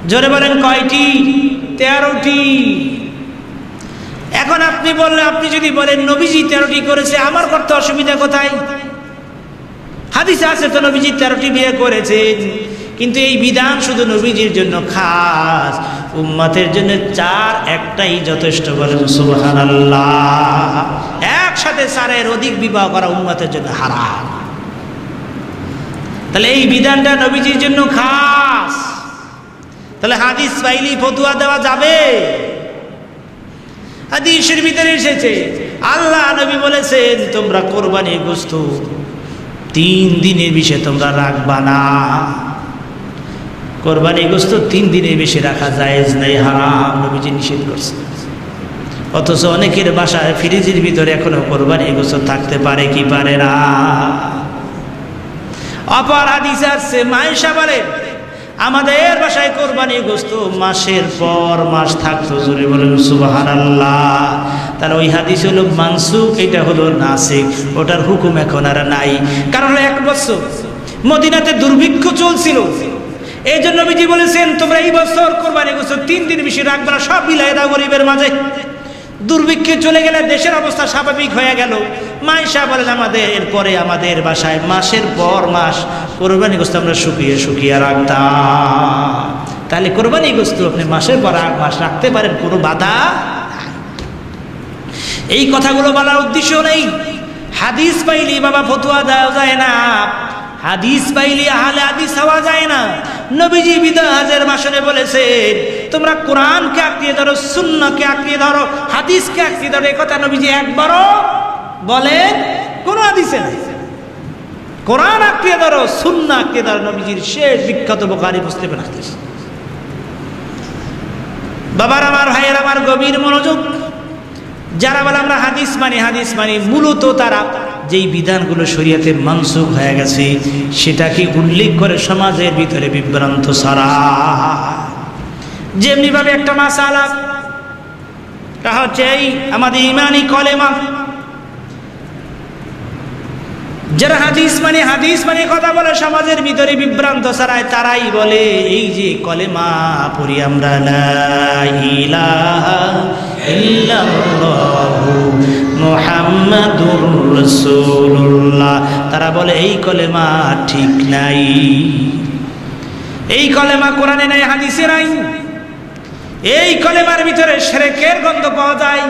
জোরে বলেন কয়টি? 13টি। এখন আপনি যদি বলেন নবীজি 13টি করেছে, আমার করতে অসুবিধা কোথায়? হাদিসে আছে তো নবীজি 13টি বিয়ে করেছেন, কিন্তু এই বিধান শুধু নবীজির জন্য খাস, উম্মতের জন্য 4, একটাই যথেষ্ট। বলেন সুবহানাল্লাহ। একসাথে 4-এর অধিক বিবাহ করা উম্মতের জন্য হারাম। তাহলে এই বিধানটা নবীজির জন্য খাস, তাহলে হাদিস পাইলি ফতোয়া দেওয়া যাবে? হাদিসের ভিতরে এসেছে আল্লাহ নবী বলেছেন তোমরা কোরবানির গোশত 3 দিনের বেশি তোমরা রাখবা না। কোরবানির গোশত 3 দিনের বেশি রাখা জায়েজ নাই, হারাম, নবীজি নিষেধ করছে। অথচ অনেকের বাসায় ফ্রিজের ভিতরে এখনো কোরবানির গোশত থাকতে পারে কি পারে না? অপর হাদিসে আছে মায়েশা বলে আমাদের বাসায় কোরবানির গোশত মাসের পর মাস থাকতো। জোরে বলেন সুবহানাল্লাহ। তাহলে ওই হাদিস হলো মানসুখ, এটা হলো নাসিখ, ওটার হুকুম এখন আর নাই। কারণ 1 বছর মদিনাতে দুর্ভিক্ষ চলছিল, এই জন্য নবীজি বলেছেন তোমরা এই বছর কোরবানির গোশত 3 দিন বেশি রাখবে না, সব বিলাই দাও গরিবের মাঝে। দুর্ভিক্ষে চলে গেলে দেশের অবস্থা স্বাভাবিক হয়ে গেল। মায়েশা বলেন এরপরে আমাদের বাসায় মাসের পর মাস কোরবানি গোশত আমরা শুকিয়ে রাখতাম। তাহলে কোরবানি গোশত আপনি মাসের পর মাস রাখতে পারেন, কোনো বাধা নাই। এই কথাগুলো বলার উদ্দেশ্য নেই হাদিস পাইলি বাবা ফতোয়া দেওয়া যায় না, হাদিস পাইলি আহলে হাদিস হওয়া যায় না। নবীজি বিদায় হজের ভাষণে বলেছেন তোমরা কোরআনকে আঁকড়িয়ে ধরো, সুন্নাহকে আঁকড়িয়ে ধরো, হাদিসকে আঁকড়িয়ে ধরো। এই কথা নবীজি একবারও বলেন কোন হাদিসে নেই। কোরআন আঁকড়িয়ে ধরো, সুন্নাহ আঁকড়িয়ে ধরো, নবীজির শেষ বিখ্যাত বুখারী মুসলিমের হাদিস। বাবার আমার, ভাইয়ের আমার, গভীর মনোযোগ। যারা বলে আমরা হাদিস মানি, মূলত তারা যেই বিধানগুলো শরীয়তের মানসুখ হয়ে গেছে সেটাকে উল্লেখ করে সমাজের ভিতরে বিভ্রান্ত ছড়ায়। যেমনি ভাবে একটা মাসালা তা হচ্ছে এই আমাদের ইমানি কলেমা। যারা হাদিস মানে কথা বলে সমাজের ভিতরে বিভ্রান্ত ছড়ায়, তারাই বলে এই যে কলেমা পড়ি আমরা লা ইলাহা ইল্লাল্লাহু মুহাম্মাদুর রাসূলুল্লাহ, তারা বলে এই কলেমা ঠিক নাই, এই কলেমা কোরআনে নাই, হাদিসে নাই। এই কলেমার ভিতরে শিরকের গন্ধ পাওয়া যায়।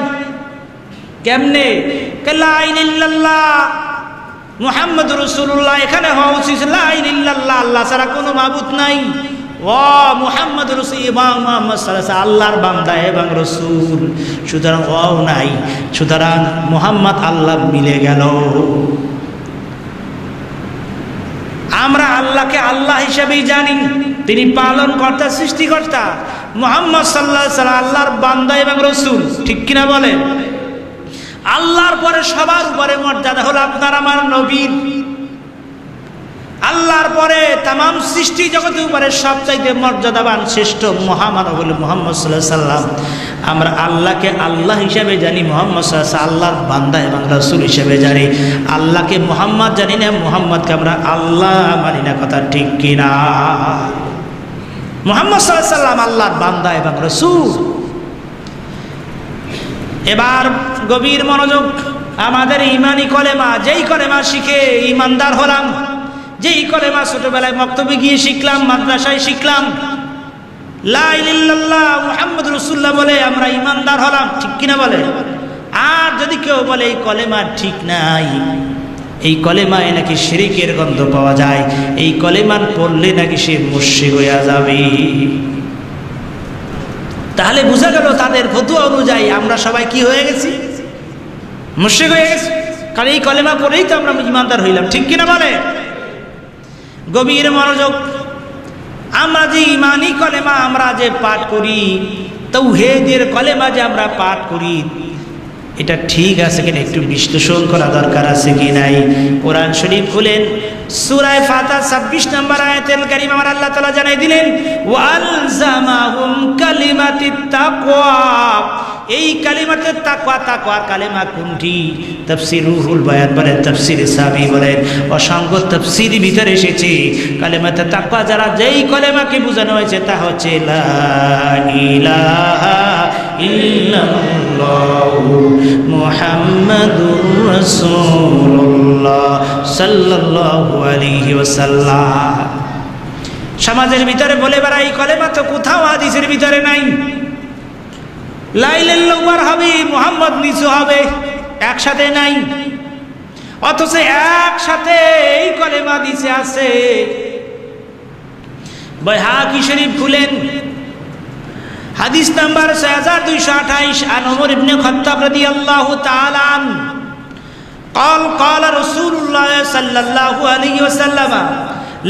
কেমনে? লা ইলাহা ইল্লাল্লাহ মুহাম্মাদুর রাসূলুল্লাহ, এখানে হওয়া উচিত লা ইলাহা ইল্লাল্লাহ, আল্লাহ ছাড়া কোনো মাবুদ নাই। ও মুহাম্মদ রাসূল এবং মুহাম্মদ সাল্লাল্লাহু আলাইহি আল্লাহর বান্দা এবং রাসূল, সুতরাং ও নাই, সুতরাং মুহাম্মদ আল্লাহ মিলে গেল। আমরা আল্লাহকে আল্লাহ হিসেবেই জানি, তিনি পালনকর্তা, সৃষ্টিকর্তা। মুহাম্মদ সাল্লাল্লাহু আলাইহি ওয়াসাল্লাম আল্লাহর বান্দা এবং রাসূল, ঠিক কিনা বলেন? আল্লাহর পরে সবার উপরে মর্যাদা হলো আপনার আমার নবীর। আল্লাহর পরে তামাম সৃষ্টি জগতের উপরে সবচাইতে মর্যাদাবান শ্রেষ্ঠ মহামানব হলো মুহাম্মদ সাল্লাল্লাহু আলাইহি ওয়াসাল্লাম। আমরা আল্লাহকে আল্লাহ হিসেবে জানি, মুহাম্মদ সাল্লাল্লাহু আলাইহি ওয়াসাল্লাম আল্লাহর বান্দা এবং রাসূল হিসেবে জানি। আল্লাহকে মুহাম্মদ জানি না, মুহাম্মদকে আমরা আল্লাহ মানি না, কথা ঠিক কিনা? মুহাম্মদ সাল্লাল্লাহু আলাইহি ওয়াসাল্লাম আল্লাহর বান্দা এবং রাসূল। এবার গভীর মনোযোগ, আমাদের ঈমানি কলেমা, যেই কলেমা শিখে ঈমানদার হলাম, যেই কলেমা ছোটবেলায় মক্তবে গিয়ে শিখলাম, মাদ্রাসায় শিখলাম, লা ইলাহা ইল্লাল্লাহ মুহাম্মাদুর রাসূলুল্লাহ বলে আমরা ঈমানদার হলাম, ঠিক কিনা বলে? আর যদি কেউ বলে এই কলেমা ঠিক নাই, এই কলেমায় নাকি শিরকের গন্ধ পাওয়া যায়, এই কলেমা পড়লে নাকি সে মুশরিক হয়ে যাবে, তাহলে বোঝা গেল তাদের ফতোয়া অনুযায়ী আমরা সবাই কি হয়ে গেছি? মুশরিক হয়ে গেছি। কারণ এই কলেমা পড়েই তো আমরা ঈমানদার হইলাম, ঠিক কিনা বলে? গভীর মনোযোগ, আমরা যে ঈমানি কলেমা আমরা যে পাঠ করি, তাওহীদের কলেমা যে আমরা পাঠ করি, এটা ঠিক আছে কিনা একটু বিশ্লেষণ করা দরকার আছে কি নাই। কোরআন শরীফ খুলেন, সূরা ফাতিহা 26 নম্বর আয়াতুল কারীমা আমার আল্লাহ তাআলা জানাই দিলেন, ওয়ালজামাহুম কালিমাতিত তাকওয়া। এই কালিমাতুত তাকওয়া, তাকওয়ার কালেমা কোনটি? তাফসীর রুহুল বায়ান বলেন, তাফসীর সামি বলেন, অসংখ্য তাফসীর ভিতরে এসেছে কালিমাতুত তাকওয়া যারা যেই কলেমাকে বোঝানো হয়েছে তা হচ্ছে লা ইলাহা ইল্লাল্লাহু মুহাম্মাদুর রাসূলুল্লাহ সাল্লাল্লাহু আলাইহি ওয়াসাল্লাম। সমাজের ভিতরে বলে বেড়াই কলেমা তো কোথাও হাদিসের ভিতরে নাই। লা ইলাহা ইল্লাল্লাহ হবে, মুহাম্মদ নিচু হবে, একসাথে নাই। অথচ একসাথে এই কলেমা দিছে আছে। বাইহাকি শরীফ খুলেন, হাদিস নাম্বার 6228 আন ওমর ইবনে খাত্তাব রাদিয়াল্লাহু তাআলা আন قال قال رسول الله صلى الله عليه وسلم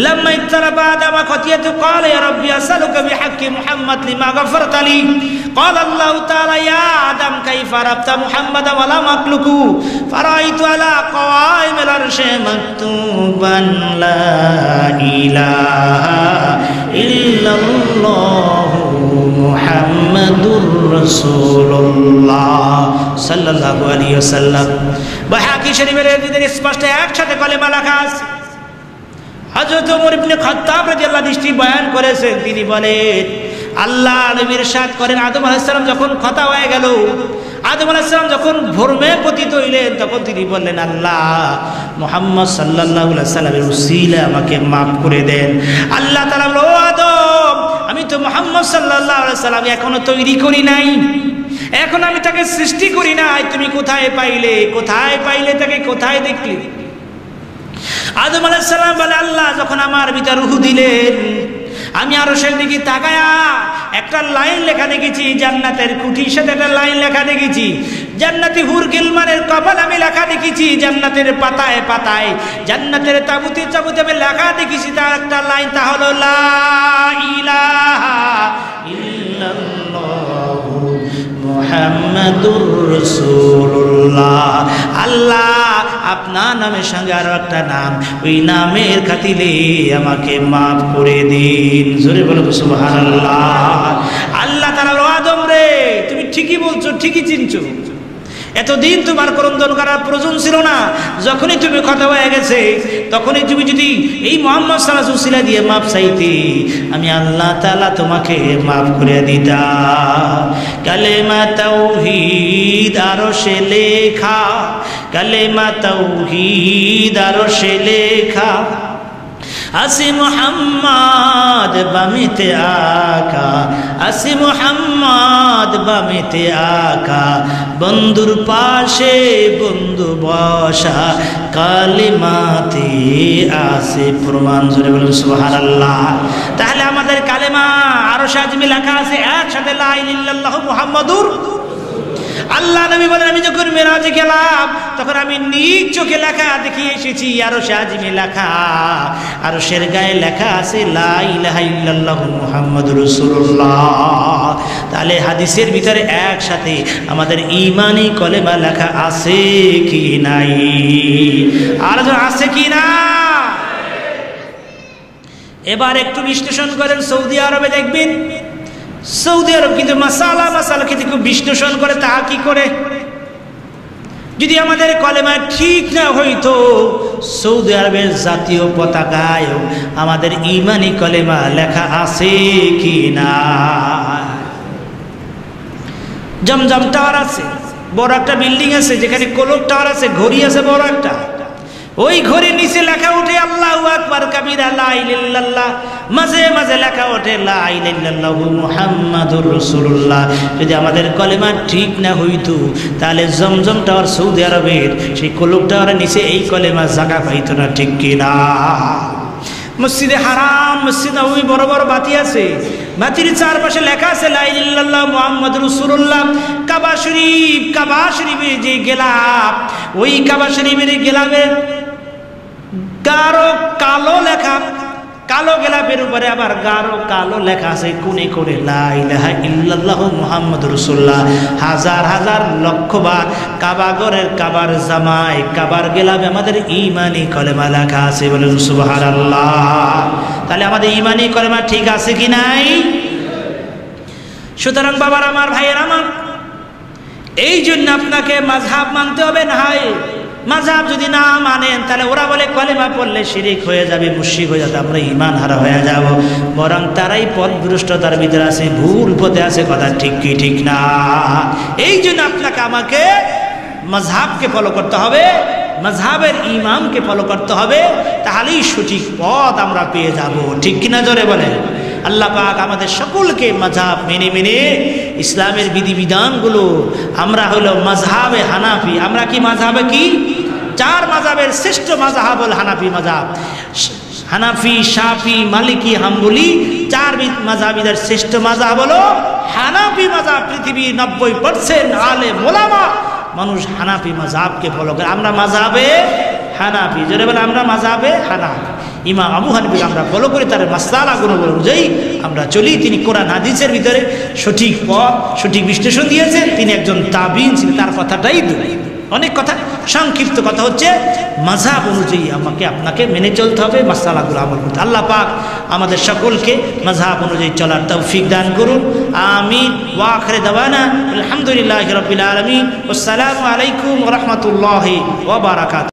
لما اقترب آدم خطيئته قال يا ربي أسألك بحق محمد لما غفرت لي قال الله تعالى يا آدم كيف عرفت محمدا ولم أخلقه فرأيت على قوائم العرش مكتوبا لا إله إلا الله মুহাম্মাদুর রাসূলুল্লাহ সাল্লাল্লাহু আলাইহি ওয়াসাল্লাম। বাইহাকি শরীফের হাদিসে স্পষ্ট একসাথে কলেমা লেখা আছে। হযরত ওমর ইবনে খাত্তাব রাদিয়াল্লাহু দৃষ্টি বয়ান করেছেন, তিনি বলেন আল্লাহ নবী ইরশাদ করেন, আদম আলাইহিস সালাম যখন খতা হয়ে গেল, আদম আলাইহিস সালাম যখন ভূমে পতিত হইলেন, তখন তিনি বললেন আল্লাহ মুহাম্মদ সাল্লাল্লাহু আলাইহি ওয়াসাল্লামের উসিলা আমাকে maaf করে দেন। আল্লাহ তাআলা বলল, ও আদম, আমি তো মুহাম্মদ সাল্লাল্লাহু আলাইহি ওয়াসাল্লাম এখনো তৈরি করি নাই, এখন আমি তাকে সৃষ্টি করি নাই, তুমি কোথায় পাইলে? কোথায় পাইলে তাকে? কোথায় দেখলি? আদম আলাইহিস সালাম বলে আল্লাহ যখন আমার ভিতর রূহ দিলেন, আমি আরশের দিকে তাকায়া একটা লাইন লেখা দেখেছি, জান্নাতের খুঁটির সাথে একটা লাইন লেখা দেখেছি, জান্নাতি হুর গিলমানের কপাল আমি লেখা দেখেছি, জান্নাতের পাতায় পাতায়, জান্নাতের তাবুতে তাবুতে আমি লেখা দেখেছি, তার একটা লাইন, তা হলো লা ইলাহা ইল্লাল্লাহু মুহাম্মাদুর রাসূলুল্লাহ। আল্লাহ আপনার নামের সঙ্গে আরো একটা নাম, ওই নামের খাতিরে আমাকে maaf করে দিন। জোরে বলো তো সুবহানাল্লাহ। আল্লাহ তাআলা বলে, আদম রে, তুমি ঠিকই বলছো, ঠিকই চিনছো, এতদিন তোমার ক্রন্দন করার প্রয়োজন ছিল না। যখনই তুমি কথা হয়ে গেছে, তখনই তুমি যদি এই মুহাম্মদ সাল্লাল্লাহু আলাইহি ওয়াসাল্লাম দিয়ে মাপ চাইতে, আমি আল্লাহ তাআলা তোমাকে মাফ করে দিতাম। কালেমা তাওহীদ আরশে লেখা, কালেমা তাওহীদ আরশে লেখা, আসি মুহাম্মদ বামিতে আকা, আসি মুহাম্মদ বামিতে আকা, বন্ধুর পাশে বন্ধু বসা, কালিমাতে আছে প্রমাণ। জোরে বলুন সুবহানাল্লাহ। তাহলে আমাদের কালেমা আরশে আজিমে লেখা আছে একসাথে লা ইলাহা ইল্লাল্লাহু মুহাম্মাদুর। আল্লাহ নবী বলেন আমি যখন মেরাজে গেলাম তখন আমি নিজ চোখে লেখা দেখে এসেছি, আরশে আজিমে লেখা, আরশের গায়ে লেখা আছে লা ইলাহা ইল্লাল্লাহু মুহাম্মাদুর রাসূলুল্লাহ। তাহলে হাদিসের ভিতরে একসাথে আমাদের ঈমানি কলেমা লেখা আছে কি নাই? আর আছে কি না? এবার একটু বিশ্লেষণ করেন, সৌদি আরবে দেখবেন, সৌদি আরব কিন্তু মাসালা কিন্তু খুব বিশ্লেষণ করে। তা কি করে? যদি আমাদের কলেমা ঠিক না হইতো, সৌদি আরবের জাতীয় পতাকায় আমাদের ঈমানি কলেমা লেখা আছে কি না? জমজম টাওয়ার আছে, বড় একটা বিল্ডিং আছে যেখানে কলক টাওয়ার আছে, ঘড়ি আছে বড় একটা, ওই ঘড়ির নিচে লেখা ওঠে আল্লাহু আকবার কাবীরা লা ইলাহা ইল্লাল্লাহ, মাঝে মাঝে লেখা ওঠে লা ইলাহা ইল্লাল্লাহু মুহাম্মাদুর রাসূলুল্লাহ। যদি আমাদের কলেমা ঠিক না হইতো তাহলে জমজম টাওয়ার সৌদি আরবের সেই কলক টাওয়ারের নিচে এই কলেমা জায়গা পাইতো না, ঠিক কিনা? মসজিদে হারাম, মসজিদ নববী বড় বড় বাতি আছে, বাতির চারপাশে লেখা আছে লা ইলাহা ইল্লাল্লাহ মুহাম্মাদুর রাসূলুল্লাহ। কাবা শরীফের যে গেলাপ, ওই কাবা শরীফের গেলাপের গাঢ় কালো লেখা, কালো গেলাপের উপরে আবার গাঢ় কালো লেখা আছে কোণে করে লা ইলাহা ইল্লাল্লাহু মুহাম্মাদুর রাসূলুল্লাহ। হাজার হাজার লক্ষবার কাবাগরের কাবার জামায় কাবার গেলাপে আমাদের ঈমানি কলেমা লেখা আছে, বলেন সুবহানাল্লাহ। তাহলে আমাদের ঈমানি কলেমা ঠিক আছে কি নাই? সুতরাং বাবার আমার, ভাইয়ের আমার, এই জন্য আপনাকে মাযহাব মানতে হবে। না হয় মাযহাব যদি না মানেন তাহলে ওরা বলে কলেমা পড়লে শিরিক হয়ে যাবে, মুশরিক হয়ে যাবে, আমরা ঈমান হারা হয়ে যাব। বরং তারাই পথভ্রষ্টতার ভিতরে আছে, ভুল পথে আছে, কথা ঠিক কি ঠিক না? এই জন্য আপনাকে আমাকে মাযহাবকে ফলো করতে হবে, মাযহাবের ইমামকে ফলো করতে হবে, তাহলেই সঠিক পথ আমরা পেয়ে যাব, ঠিক কিনা? জোরে বলেন। আল্লাহ পাক আমাদের সকলকে মাযহাব মেনে মেনে ইসলামের বিধিবিধানগুলো, আমরা হলো মাযহাবে হানাফি। আমরা কি মাযহাবে কি? চার মাযহাবের শ্রেষ্ঠ মাযহাব হল হানাফি মাযহাব। হানাফি, শাফি, মালিকি, হাম্বলি, চার মাযহাবিদের শ্রেষ্ঠ মাযহাব হলো হানাফি মাযহাব। পৃথিবীর 90% আলেম ওলামা মানুষ হানাফি মাযহাবকে ফলো করে। আমরা মাযহাবে হানাফি। জোরে বলে আমরা মাযহাবে হানাফি। ইমাম আবু হানিফাকে আমরা ফলো করি, তার মাসআলাগুলো অনুযায়ী আমরা চলি। তিনি কোরআন হাদিসের ভিতরে সঠিক পথ, সঠিক বিশ্লেষণ দিয়েছেন। তিনি একজন তাবিঈন ছিলেন, তার কথাটাই অনেক কথা। সংক্ষিপ্ত কথা হচ্ছে মাযহাব অনুযায়ী আমাকে আপনাকে মেনে চলতে হবে, মাসআলাগুলো আমল করতে। আল্লাহ পাক আমাদের সকলকে মাযহাব অনুযায়ী চলার তৌফিক দান করুন, আমিন। ওয়া আখিরু দাওয়ানা আলহামদুলিল্লাহি রাব্বিল আলামিন। আসসালামু আলাইকুম ওয়া রাহমাতুল্লাহি ওয়া বারাকাতুহু।